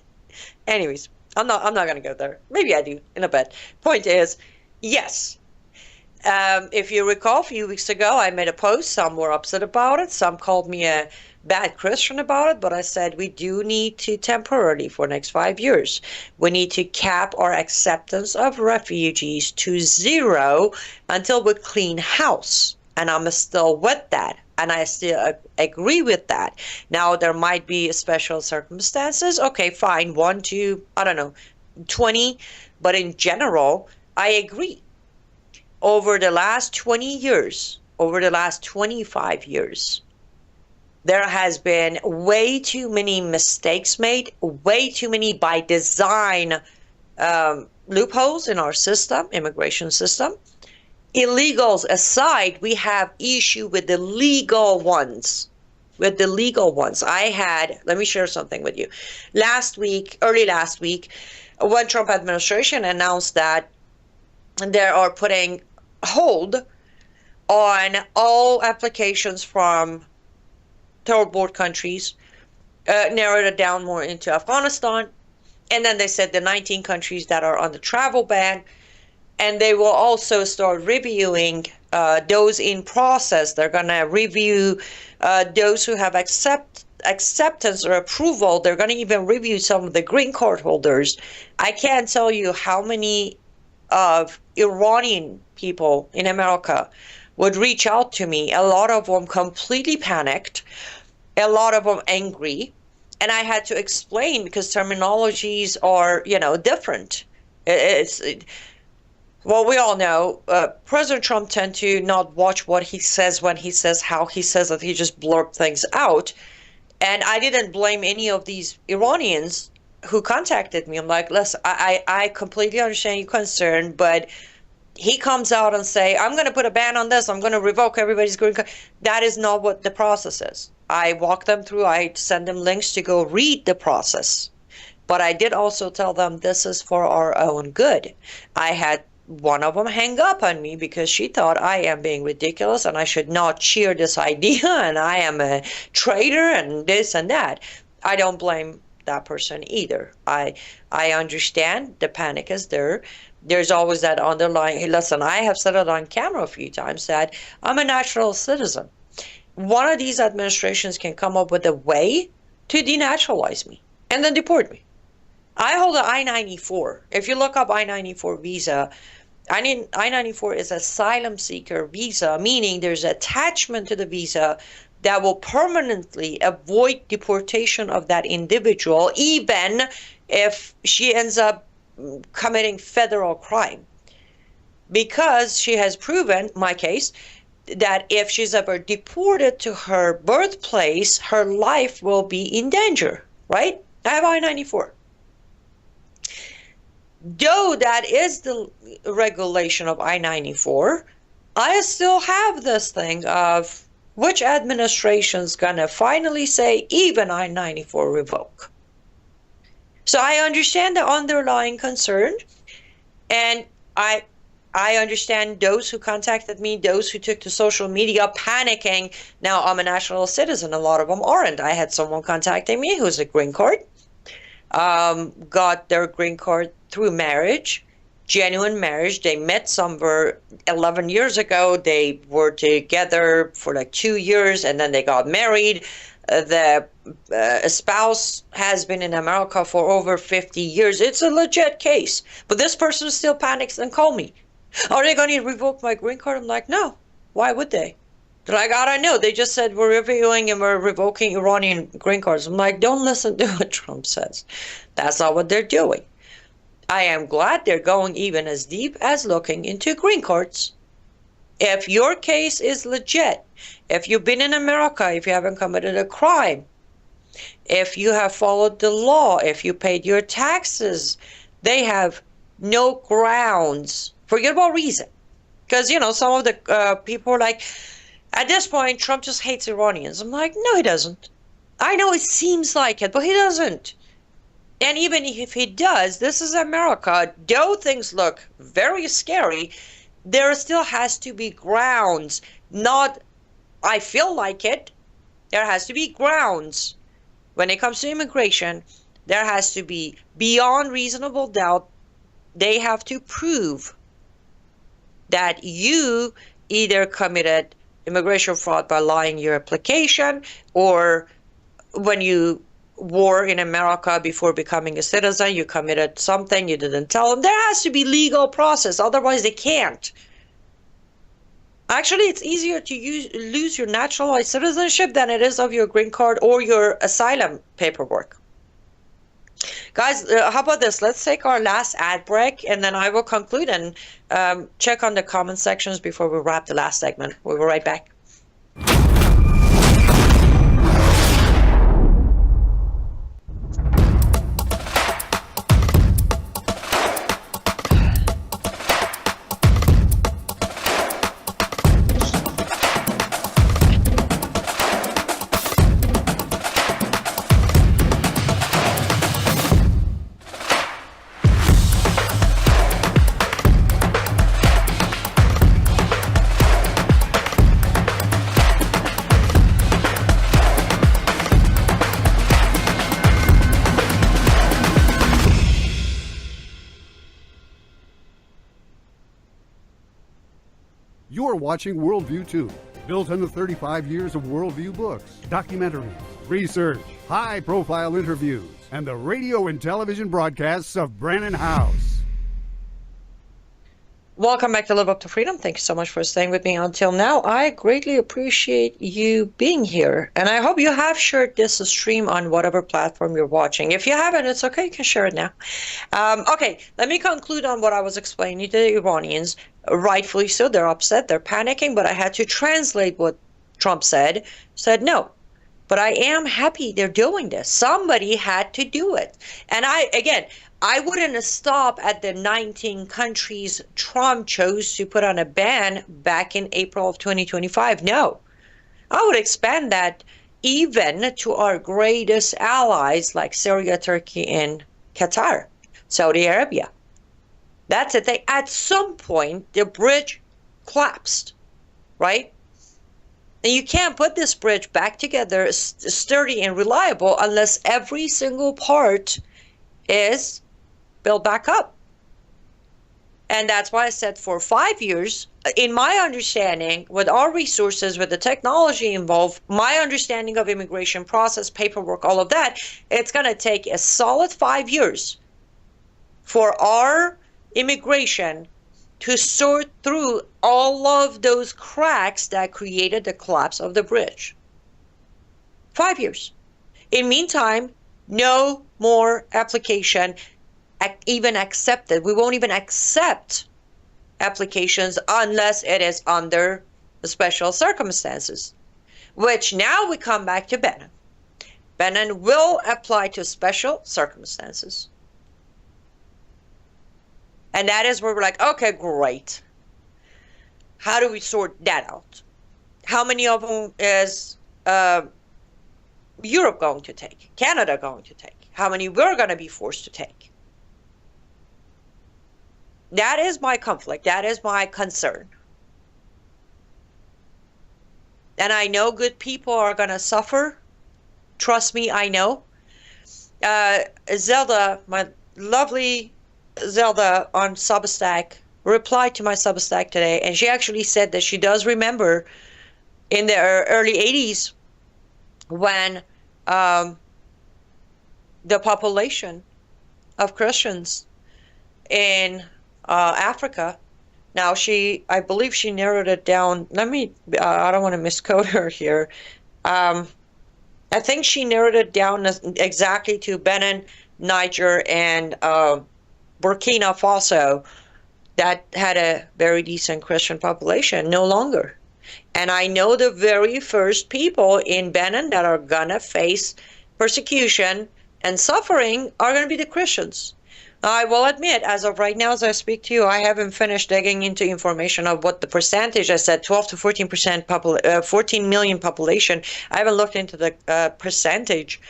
Anyways, I'm not going to go there. Maybe I do in a bit. Point is, yes. If you recall, a few weeks ago, I made a post. Some were upset about it. Some called me a bad Christian about it. But I said, we do need to temporarily, for the next 5 years, we need to cap our acceptance of refugees to 0 until we clean house. And I'm still with that. And I still agree with that. Now, there might be special circumstances. Okay, fine. 1 to, 20. But in general, I agree. Over the last 20 years, over the last 25 years, there has been way too many mistakes made, way too many by design loopholes in our system, immigration system. Illegals aside, we have issue with the legal ones. Let me share something with you. Early last week, when Trump administration announced that they are putting hold on all applications from third world countries, narrowed it down more into Afghanistan, and then they said the 19 countries that are on the travel ban, and they will also start reviewing those in process. They're going to review those who have acceptance or approval. They're going to even review some of the green card holders. I can't tell you how many of Iranian people in America would reach out to me. A lot of them completely panicked, a lot of them angry, and I had to explain because terminologies are, different. Well, we all know President Trump tends to not watch what he says when he says how he says it. He just blurb things out. And I didn't blame any of these Iranians who contacted me. I'm like, listen, I completely understand your concern, but he comes out and say, I'm going to put a ban on this. I'm going to revoke everybody's green card. That is not what the process is. I walk them through. I send them links to go read the process. But I did also tell them this is for our own good. I had one of them hang up on me because she thought I am being ridiculous and I should not cheer this idea and I am a traitor and this and that. I don't blame that person either. I understand the panic is there. There's always that underlying, hey, listen, I have said it on camera a few times that I'm a natural citizen. One of these administrations can come up with a way to denaturalize me and then deport me. I hold an I-94. If you look up I-94 visa, I-94 is asylum seeker visa, meaning there's attachment to the visa that will permanently avoid deportation of that individual, even if she ends up committing federal crime. Because she has proven, my case, that if she's ever deported to her birthplace, her life will be in danger, right? I have I-94. Though that is the regulation of I-94, I still have this thing of which administration's gonna finally say even I-94 revoke. So I understand the underlying concern, and I understand those who contacted me, those who took to social media panicking. Now, I'm a national citizen. A lot of them aren't. I had someone contacting me who's a green card, got their green card through marriage, genuine marriage. They met somewhere 11 years ago. They were together for like 2 years and then they got married. The spouse has been in America for over 50 years. It's a legit case. But this person still panics and call me. Are they going to revoke my green card? I'm like, no. Why would they? They're like, I don't know. They just said we're reviewing and we're revoking Iranian green cards. I'm like, don't listen to what Trump says. That's not what they're doing. I am glad they're going even as deep as looking into green cards. If your case is legit, if you've been in America, if you haven't committed a crime, if you have followed the law, if you paid your taxes, they have no grounds. Forget about reason. Because, you know, some of the people are like, at this point, Trump just hates Iranians. I'm like, no, he doesn't. I know it seems like it, but he doesn't. And even if he does, this is America. Though things look very scary, there still has to be grounds. Not, I feel like it. There has to be grounds. When it comes to immigration, there has to be beyond reasonable doubt. They have to prove that you either committed immigration fraud by lying your application, or when you were in America before becoming a citizen, you committed something, you didn't tell them. There has to be legal process, otherwise they can't. Actually, it's easier to lose your naturalized citizenship than it is of your green card or your asylum paperwork. Guys, how about this? Let's take our last ad break, and then I will conclude and check on the comment sections before we wrap the last segment. We'll be right back. You're watching Worldview 2, built on the 35 years of Worldview books, documentaries, research, high-profile interviews, and the radio and television broadcasts of Brannon House. Welcome back to Live Up to Freedom. Thank you so much for staying with me until now. I greatly appreciate you being here, and I hope you have shared this stream on whatever platform you're watching. If you haven't, it's okay. You can share it now. Okay, let me conclude on what I was explaining to the Iranians. Rightfully so, they're upset, they're panicking, but I had to translate what Trump said no. But I am happy they're doing this. Somebody had to do it. And I wouldn't stop at the 19 countries Trump chose to put on a ban back in April of 2025. No, I would expand that even to our greatest allies like Syria, Turkey, and Qatar, Saudi Arabia. That's it. At some point, the bridge collapsed, right? And you can't put this bridge back together sturdy and reliable unless every single part is built back up. And that's why I said for 5 years, in my understanding, with our resources, with the technology involved, my understanding of immigration process, paperwork, all of that, it's going to take a solid 5 years for our immigration to sort through all of those cracks that created the collapse of the bridge. 5 years. In meantime, no more application even accepted. We won't even accept applications unless it is under special circumstances, which now we come back to Benin. Benin will apply to special circumstances. And that is where we're like, okay, great. How do we sort that out? How many of them is Europe going to take? Canada going to take? How many we're going to be forced to take? That is my conflict. That is my concern. And I know good people are going to suffer. Trust me, I know. Zelda, my lovely Zelda on Substack replied to my Substack today, and she actually said that she does remember in the early 80s when the population of Christians in Africa. Now I believe she narrowed it down. I don't want to misquote her here. I think she narrowed it down exactly to Benin, Niger, and Burkina Faso that had a very decent Christian population. No longer. And I know the very first people in Benin that are gonna face persecution and suffering are gonna be the Christians. I will admit, as of right now, as I speak to you, I haven't finished digging into information of what the percentage. I said 12 to 14%, 14 million population. I haven't looked into the percentage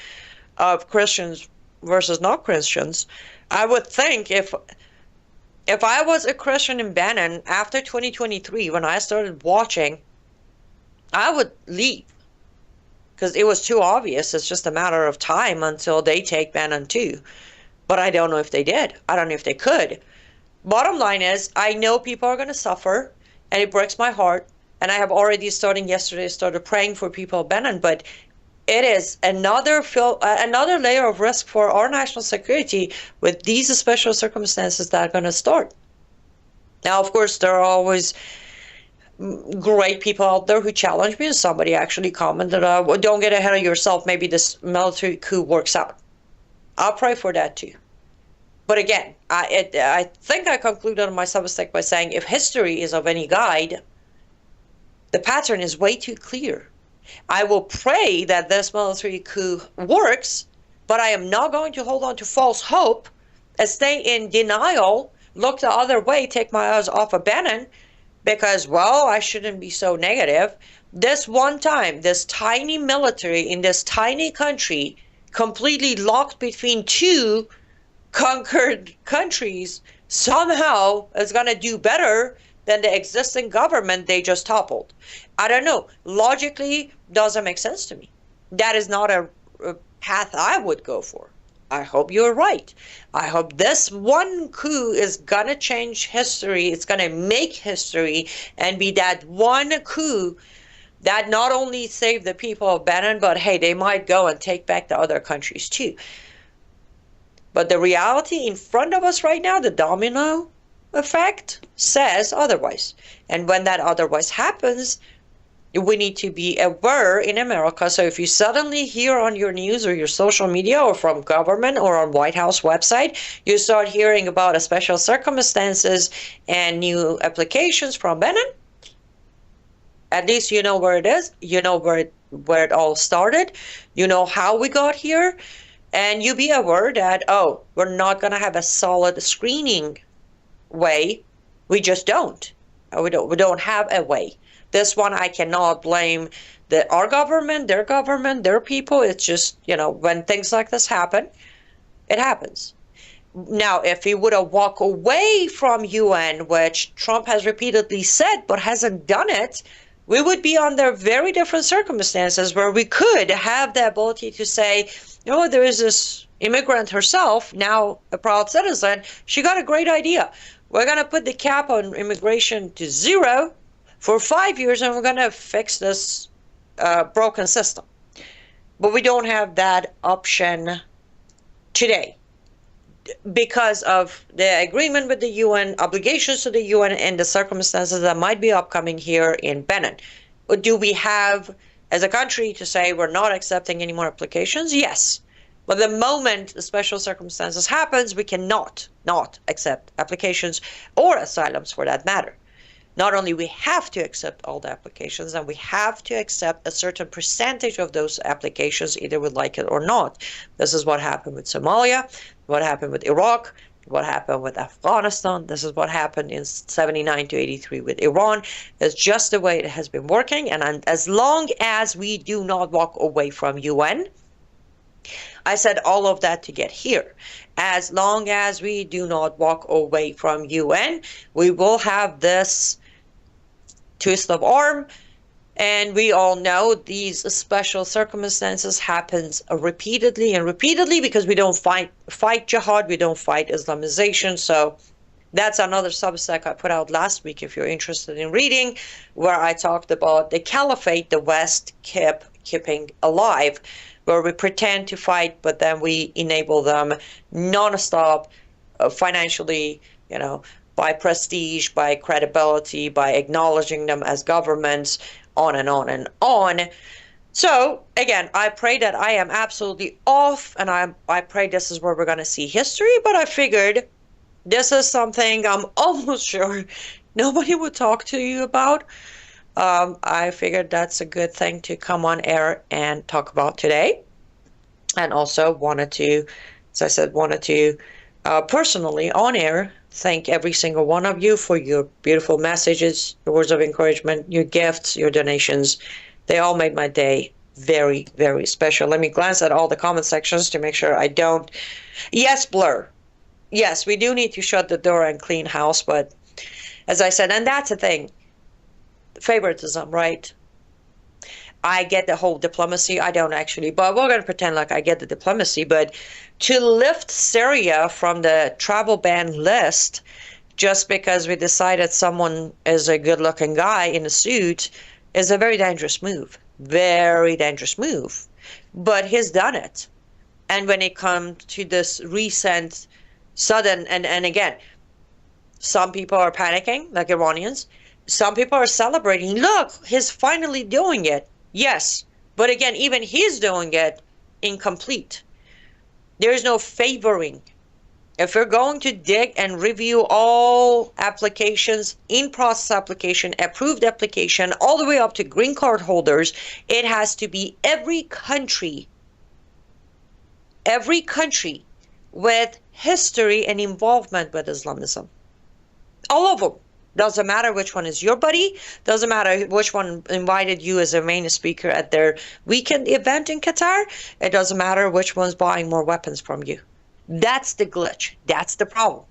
of Christians versus not Christians. I would think if I was a Christian in Benin after 2023, when I started watching, I would leave because it was too obvious. It's just a matter of time until they take Benin too. But I don't know if they did. I don't know if they could. Bottom line is, I know people are going to suffer, and it breaks my heart. And I have already, starting yesterday, started praying for people of Benin. But it is another layer of risk for our national security with these special circumstances that are going to start. Now, of course, there are always great people out there who challenge me, and somebody actually commented, well, don't get ahead of yourself, maybe this military coup works out. I'll pray for that too. But again, I think I concluded on my Substack by saying if history is of any guide, the pattern is way too clear. I will pray that this military coup works, but I am not going to hold on to false hope and stay in denial, look the other way, take my eyes off of Benin, because, well, I shouldn't be so negative. This one time, this tiny military in this tiny country, completely locked between two conquered countries, somehow is going to do better than the existing government they just toppled. I don't know. Logically, doesn't make sense to me. That is not a path I would go for. I hope you're right. I hope this one coup is going to change history. It's going to make history and be that one coup that not only saved the people of Benin, but hey, they might go and take back the other countries too. But the reality in front of us right now, the domino effect, says otherwise. And when that otherwise happens, we need to be aware in America. So if you suddenly hear on your news or your social media or from government or on White House website, you start hearing about a special circumstances and new applications from Benin, at least you know where it is. You know where it all started. You know how we got here. And you be aware that, oh, we're not going to have a solid screening way. We just don't. We don't have a way. This one, I cannot blame our government, their people. It's just, when things like this happen, it happens. Now, if he would have walked away from UN, which Trump has repeatedly said but hasn't done it, we would be under very different circumstances where we could have the ability to say, there is this immigrant herself, now a proud citizen. She got a great idea. We're going to put the cap on immigration to 0 for 5 years, and we're going to fix this broken system. But we don't have that option today because of the agreement with the UN, obligations to the UN, and the circumstances that might be upcoming here in Benin. Do we have, as a country, to say we're not accepting any more applications? Yes. But the moment the special circumstances happens, we cannot not accept applications or asylums for that matter. Not only we have to accept all the applications, and we have to accept a certain percentage of those applications, either we like it or not. This is what happened with Somalia, what happened with Iraq, what happened with Afghanistan. This is what happened in 79 to 83 with Iran. It's just the way it has been working. And as long as we do not walk away from UN, I said all of that to get here. As long as we do not walk away from UN, we will have this twist of arm And we all know these special circumstances happens repeatedly and repeatedly because we don't fight jihad, we don't fight Islamization. So that's another Substack I put out last week if you're interested in reading, where I talked about the caliphate the West kept keeping alive, where we pretend to fight, but then we enable them non-stop financially, by prestige, by credibility, by acknowledging them as governments, on and on and on. So again, I pray that I am absolutely off, and I pray this is where we're going to see history, but I figured this is something I'm almost sure nobody would talk to you about. I figured that's a good thing to come on air and talk about today. And also wanted to, as I said, personally on air thank every single one of you for your beautiful messages, your words of encouragement, your gifts, your donations. They all made my day very, very special. Let me glance at all the comment sections to make sure I don't. Yes, Blur. Yes, we do need to shut the door and clean house, but as I said, and that's the thing, favoritism, right? I get the whole diplomacy. I don't actually, but we're going to pretend like I get the diplomacy. But to lift Syria from the travel ban list just because we decided someone is a good-looking guy in a suit is a very dangerous move. Very dangerous move. But he's done it. And when it comes to this recent, sudden, and again, some people are panicking, like Iranians. Some people are celebrating. Look, he's finally doing it. Yes, but again, even he's doing it incomplete. There is no favoring. If you're going to dig and review all applications, in-process application, approved application, all the way up to green card holders, it has to be every country with history and involvement with Islamism. All of them. Doesn't matter which one is your buddy. Doesn't matter which one invited you as a main speaker at their weekend event in Qatar. It doesn't matter which one's buying more weapons from you. That's the glitch. That's the problem.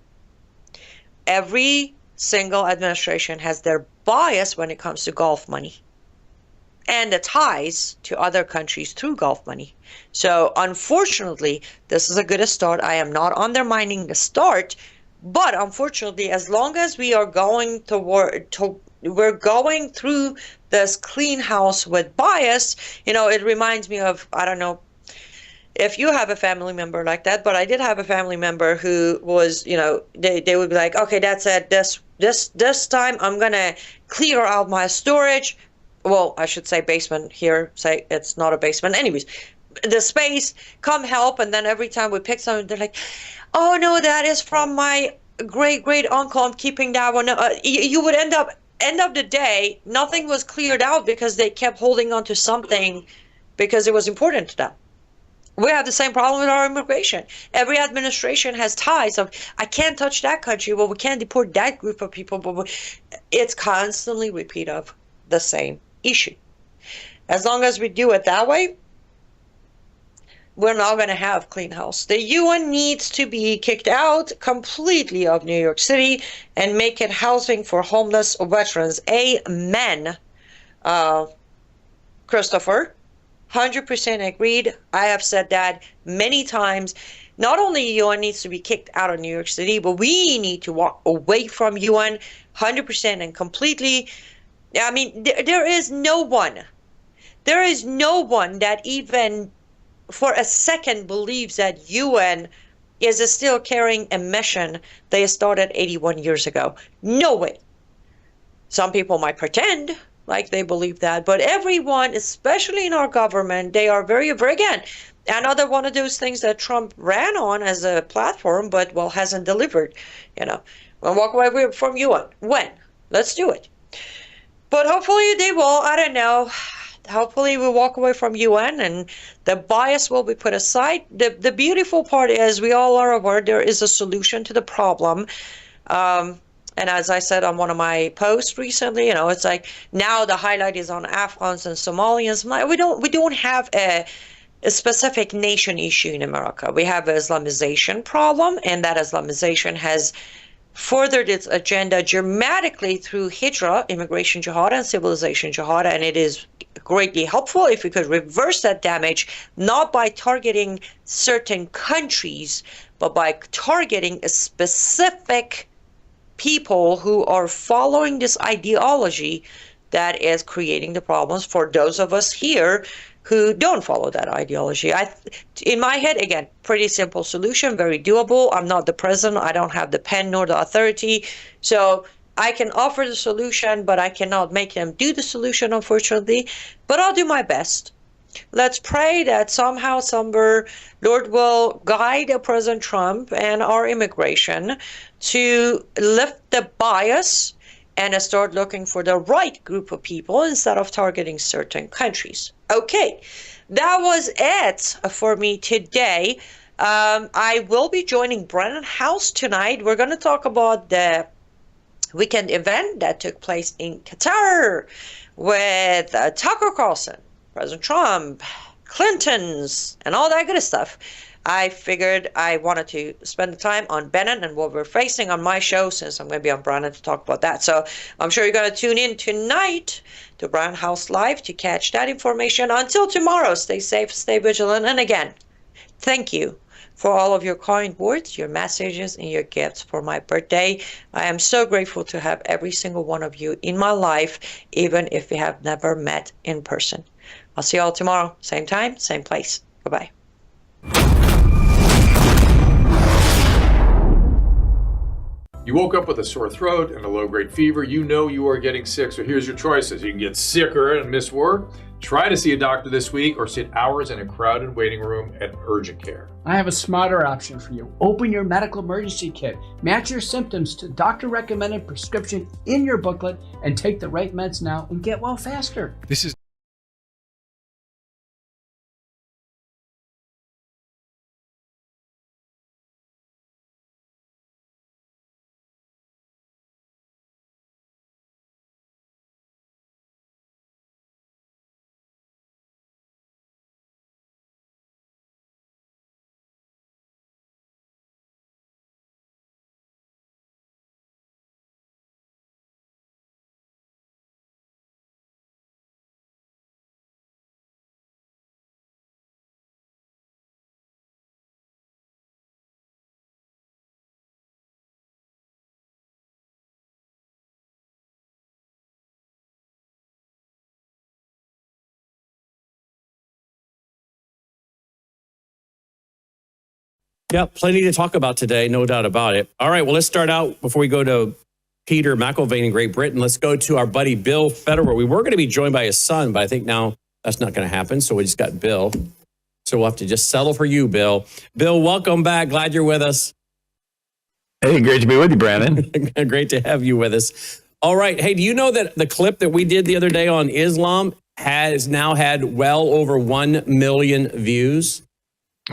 Every single administration has their bias when it comes to Gulf money and the ties to other countries through Gulf money. So unfortunately, this is a good start. I am not undermining the start. But unfortunately, as long as we are going we're going through this clean house with bias, it reminds me of, I don't know if you have a family member like that, but I did have a family member who was, they would be like, okay, that's it. This time I'm going to clear out my storage. Well, I should say basement here. Say it's not a basement. Anyways, the space, come help. And then every time we pick something, they're like, oh no, that is from my great uncle. I'm keeping that one. You would end up the day, nothing was cleared out because they kept holding on to something because it was important to them. We have the same problem with our immigration. Every administration has ties of, I can't touch that country. Well, we can't deport that group of people. But it's constantly repeat of the same issue. As long as we do it that way, we're not going to have clean house. The UN needs to be kicked out completely of New York City and make it housing for homeless veterans. Amen. Christopher, 100% agreed. I have said that many times. Not only UN needs to be kicked out of New York City, but we need to walk away from UN 100% and completely. I mean, there is no one that even for a second believes that UN is still carrying a mission they started 81 years ago. No way. Some people might pretend like they believe that, but everyone, especially in our government, they are very, very, again, another one of those things that Trump ran on as a platform, but, well, hasn't delivered. We'll walk away from UN. When? Let's do it. But hopefully they will. I don't know. Hopefully we'll walk away from UN and the bias will be put aside. The beautiful part is we all are aware there is a solution to the problem. And as I said on one of my posts recently, it's like now the highlight is on Afghans and Somalians. We don't have a specific nation issue in America. We have an Islamization problem, and that Islamization has furthered its agenda dramatically through hijra, immigration jihad, and civilization jihad, and it is greatly helpful if we could reverse that damage, not by targeting certain countries, but by targeting a specific people who are following this ideology that is creating the problems for those of us here who don't follow that ideology. In my head, again, pretty simple solution, very doable. I'm not the president. I don't have the pen nor the authority. So I can offer the solution, but I cannot make them do the solution, unfortunately. But I'll do my best. Let's pray that somehow, somewhere, Lord will guide President Trump and our immigration to lift the bias and start looking for the right group of people instead of targeting certain countries. Okay, that was it for me today. I will be joining Brennan House tonight. We're going to talk about the weekend event that took place in Qatar with Tucker Carlson, President Trump, Clintons, and all that good stuff. I figured I wanted to spend the time on Benin and what we're facing on my show, since I'm going to be on Brennan to talk about that. So I'm sure you're going to tune in tonight to Brennan House Live to catch that information. Until tomorrow, stay safe, stay vigilant. And again, thank you for all of your kind words, your messages, and your gifts for my birthday. I am so grateful to have every single one of you in my life, even if we have never met in person. I'll see you all tomorrow, same time, same place. Bye-bye. You woke up with a sore throat and a low-grade fever. You know you are getting sick, so here's your choices. You can get sicker and miss work, try to see a doctor this week, or sit hours in a crowded waiting room at urgent care. I have a smarter option for you. Open your medical emergency kit. Match your symptoms to doctor-recommended prescription in your booklet and take the right meds now and get well faster. This is Yeah, plenty to talk about today, no doubt about it. All right, well, let's start out before we go to Peter McIlvaine in Great Britain. Let's go to our buddy Bill Federer. We were going to be joined by his son, but I think now that's not going to happen. So we just got Bill. So we'll have to just settle for you, Bill. Bill, welcome back. Glad you're with us. Hey, great to be with you, Brandon. Great to have you with us. All right. Hey, do you know that the clip that we did the other day on Islam has now had well over 1 million views?